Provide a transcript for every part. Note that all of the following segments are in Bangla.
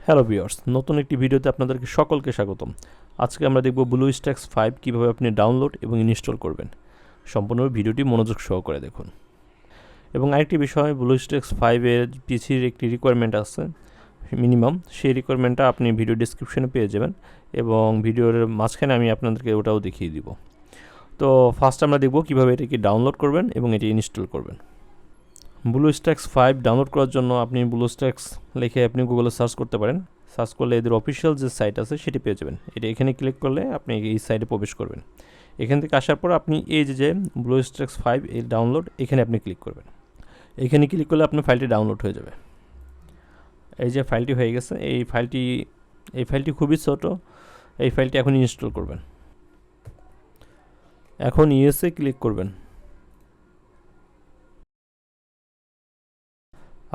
হ্যালো ভিউয়ার্স, নতুন একটি ভিডিওতে আপনাদেরকে সকলকে স্বাগতম। আজকে আমরা দেখব BlueStacks 5 কিভাবে আপনি ডাউনলোড এবং ইনস্টল করবেন। সম্পূর্ণ ভিডিওটি মনোযোগ সহকারে দেখুন। এবং আরেকটি বিষয়, BlueStacks 5 এর পিসির একটি রিকোয়ারমেন্ট আছে মিনিমাম, সেই রিকোয়ারমেন্টটা আপনি ভিডিও ডেসক্রিপশনে পেয়ে যাবেন এবং ভিডিওর মাঝখানে আমি আপনাদেরকে ওটাও দেখিয়ে দিব। তো ফার্স্ট আমরা দেখব কিভাবে এটাকে ডাউনলোড করবেন এবং এটি ইনস্টল করবেন। BlueStacks 5 ডাউনলোড করার জন্য আপনি BlueStacks লিখে আপনি গুগলে সার্চ করতে পারেন। সার্চ করলে এদের অফিসিয়াল যে সাইট আছে সেটি পেয়ে যাবেন। এটা এখানে ক্লিক করলে আপনি এই সাইটে প্রবেশ করবেন। এখান থেকে আসার পর আপনি এই যে BlueStacks 5 এর ডাউনলোড, এখানে আপনি ক্লিক করবেন। এখানে ক্লিক করলে আপনার ফাইলটি ডাউনলোড হয়ে যাবে। এই যে ফাইলটি হয়ে গেছে, এই ফাইলটি খুবই ছোট। এই ফাইলটি এখন ইনস্টল করবেন। এখন ইয়েসে ক্লিক করবেন।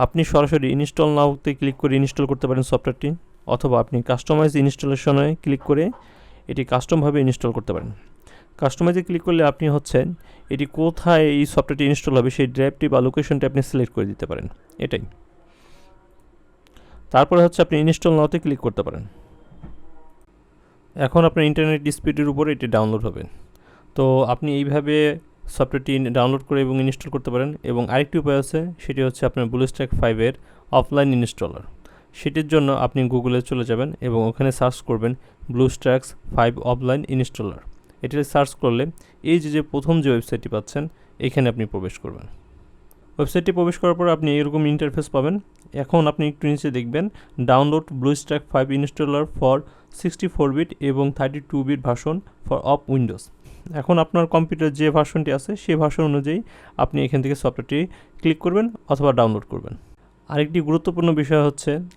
আপনি সরাসরি ইনস্টল নাওতে ক্লিক করে ইনস্টল করতে পারেন সফটওয়্যারটি, অথবা আপনি কাস্টমাইজ ইনস্টলেশনে ক্লিক করে এটি কাস্টমভাবে ইনস্টল করতে পারেন। কাস্টমাইজে ক্লিক করলে আপনি এটি কোথায় এই সফটওয়্যারটি ইনস্টল হবে সেই ড্রাইভটি বা লোকেশনটি আপনি সিলেক্ট করে দিতে পারেন, এটাই। তারপরে আপনি ইনস্টল নাওতে ক্লিক করতে পারেন। এখন আপনার ইন্টারনেট স্পিডের উপর এটি ডাউনলোড হবে। তো আপনি এইভাবে সফটওয়্যারটি ডাউনলোড করে এবং ইনস্টল করতে পারেন। এবং আরেকটি উপায় আছে, সেটি আপনার BlueStacks 5 এর অফলাইন ইনস্টলার। সেটির জন্য আপনি গুগলে চলে যাবেন এবং ওখানে সার্চ করবেন BlueStacks 5 অফলাইন ইনস্টলার। এটি সার্চ করলে এই যে প্রথম যে ওয়েবসাইটটি পাচ্ছেন, এখানে আপনি প্রবেশ করবেন। ওয়েবসাইটটি প্রবেশ করার পর আপনি এরকম ইন্টারফেস পাবেন। এখন আপনি একটু নিচে দেখবেন download BlueStacks 5 installer for 64 bit এবং 32 bit version for of Windows. এখন আপনার কম্পিউটার যে ভার্সনটি আছে সেই ভার্সন অনুযায়ী আপনি এখান থেকে সফটওয়্যারটি ক্লিক করবেন অথবা ডাউনলোড করবেন। আরেকটি গুরুত্বপূর্ণ বিষয়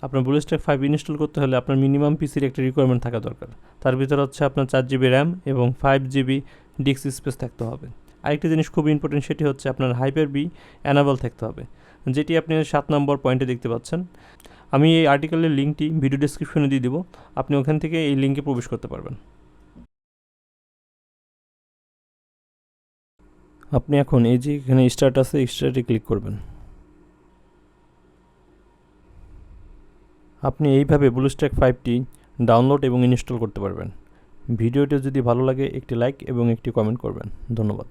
আপনার BlueStacks 5 ইনস্টল করতে হলে আপনার মিনিমাম পিসির একটা রিকোয়ারমেন্ট থাকা দরকার। তার ভিতরে আপনার 4 জিবি র্যাম এবং 5 জিবি ডিস্ক স্পেস থাকতে হবে। আরেকটি জিনিস খুব ইম্পর্টেন্ট, সেটি আপনার হাইপার-ভি অ্যানাবল থাকতে হবে, যেটি আপনি 7 নম্বর পয়েন্টে দেখতে পাচ্ছেন। আমি এই আর্টিকেলের লিঙ্কটি ভিডিও ডেসক্রিপশনে দিয়ে দিব, আপনি ওখান থেকে এই লিঙ্কে প্রবেশ করতে পারবেন। আপনি এখন এই যে এখানে স্টার্ট আছে, স্টার্টে ক্লিক করবেন। আপনি এইভাবে BlueStacks 5টি ডাউনলোড এবং ইনস্টল করতে পারবেন। ভিডিওটি যদি ভালো লাগে একটি লাইক এবং একটি কমেন্ট করবেন। ধন্যবাদ।